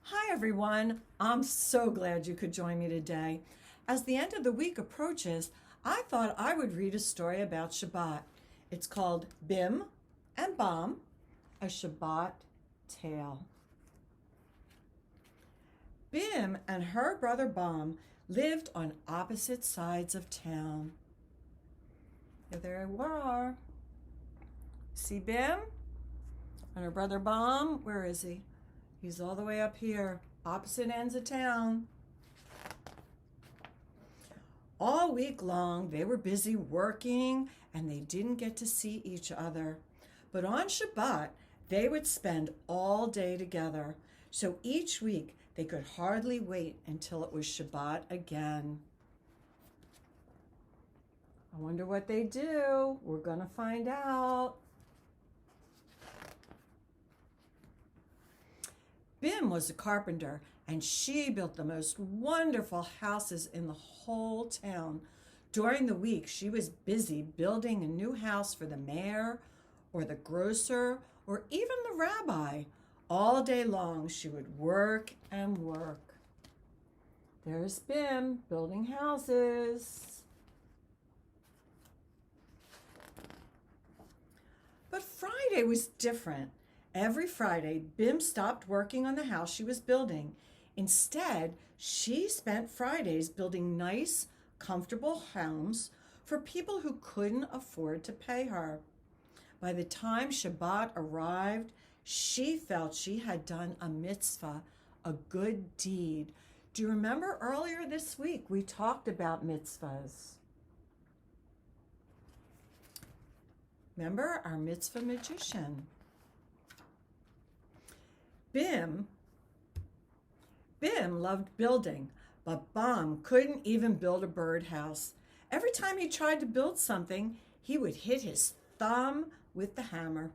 Hi everyone, I'm so glad you could join me today. As the end of the week approaches, I thought I would read a story about Shabbat. It's called Bim and Bom, a Shabbat Tale. Bim and her brother Bom lived on opposite sides of town. Here they were. See Bim and her brother Bom? Where is he? He's all the way up here, opposite ends of town. All week long, they were busy working and they didn't get to see each other. But on Shabbat, they would spend all day together. So each week, they could hardly wait until it was Shabbat again. I wonder what they do. We're going to find out. Bim was a carpenter, and she built the most wonderful houses in the whole town. During the week, she was busy building a new house for the mayor or the grocer or even the rabbi. All day long, she would work and work. There's Bim building houses. But Friday was different. Every Friday, Bim stopped working on the house she was building. Instead, she spent Fridays building nice, comfortable homes for people who couldn't afford to pay her. By the time Shabbat arrived, she felt she had done a mitzvah, a good deed. Do you remember earlier this week we talked about mitzvahs? Remember our mitzvah magician? Bim loved building, but Bom couldn't even build a birdhouse. Every time he tried to build something, he would hit his thumb with the hammer.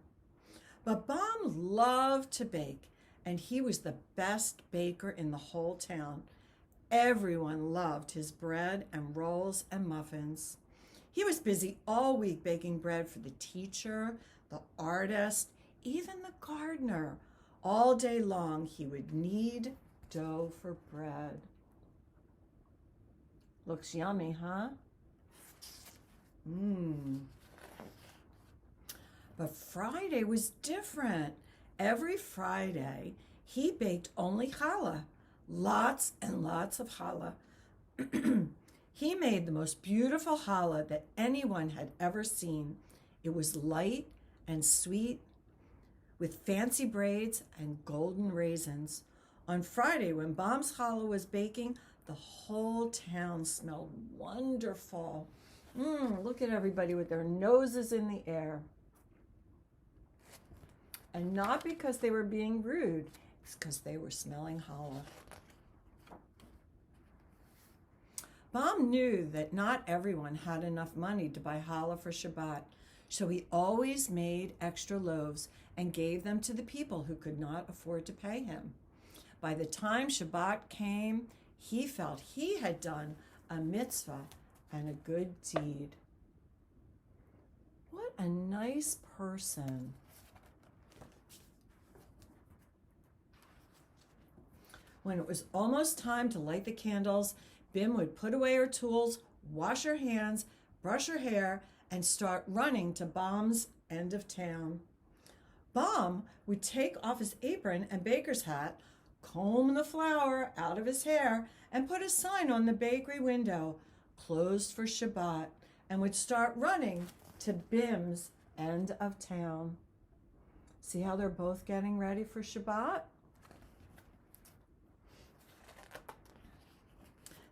But Bom loved to bake, and he was the best baker in the whole town. Everyone loved his bread and rolls and muffins. He was busy all week baking bread for the teacher, the artist, even the gardener. All day long, he would knead dough for bread. Looks yummy, huh? But Friday was different. Every Friday, he baked only challah, lots and lots of challah. He made the most beautiful challah that anyone had ever seen. It was light and sweet, with fancy braids and golden raisins. On Friday, when Bom's challah was baking, the whole town smelled wonderful. Look at everybody with their noses in the air. And not because they were being rude, it's because they were smelling challah. Bom knew that not everyone had enough money to buy challah for Shabbat, so he always made extra loaves and gave them to the people who could not afford to pay him. By the time Shabbat came, he felt he had done a mitzvah and a good deed. What a nice person. When it was almost time to light the candles, Bim would put away her tools, wash her hands, brush her hair, and start running to Bom's end of town. Bom would take off his apron and baker's hat, comb the flour out of his hair, and put a sign on the bakery window, closed for Shabbat, and would start running to Bim's end of town. See how they're both getting ready for Shabbat?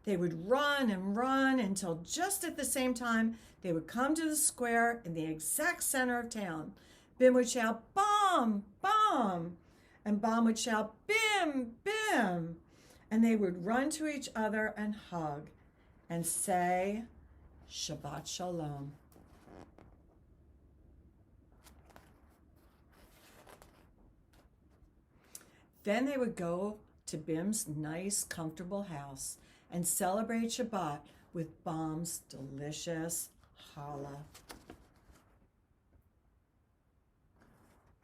They would run and run until just at the same time they would come to the square in the exact center of town. Bim would shout, "Bom, Bom!" And Bom would shout, "Bim, Bim!" And they would run to each other and hug and say, "Shabbat Shalom." Then they would go to Bim's nice, comfortable house and celebrate Shabbat with Bom's delicious challah.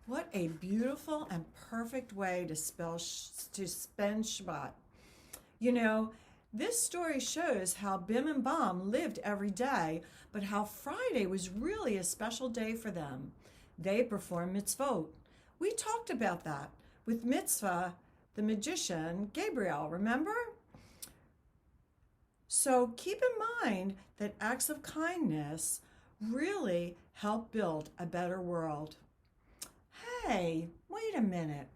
What a beautiful and perfect way to spend Shabbat. You know, this story shows how Bim and Bom lived every day, but how Friday was really a special day for them. They performed mitzvot. We talked about that with Mitzvah, the magician, Gabriel, remember? So keep in mind that acts of kindness really help build a better world. Hey, wait a minute.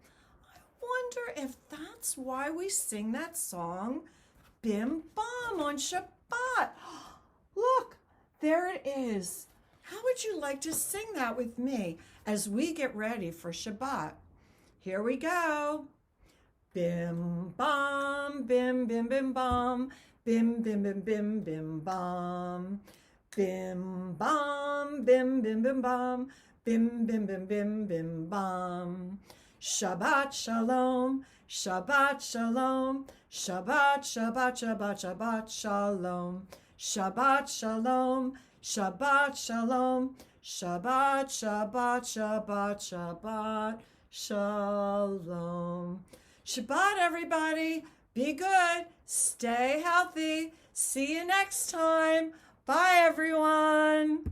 I wonder if that's why we sing that song, Bim Bom, on Shabbat. Look, there it is. How would you like to sing that with me as we get ready for Shabbat? Here we go. Bim Bom, bim bim bim bom, bim bim bim bim bim bom. Bim Bom, bim bim bim bom, bim bim bim bim bim bom. Shabbat shalom, Shabbat shalom, Shabbat Shabbat Shabbat Shabbat shalom. Shabbat shalom, Shabbat shalom, Shabbat Shabbat Shabbat Shabbat shalom. Shabbat, everybody. Be good. Stay healthy. See you next time. Bye, everyone.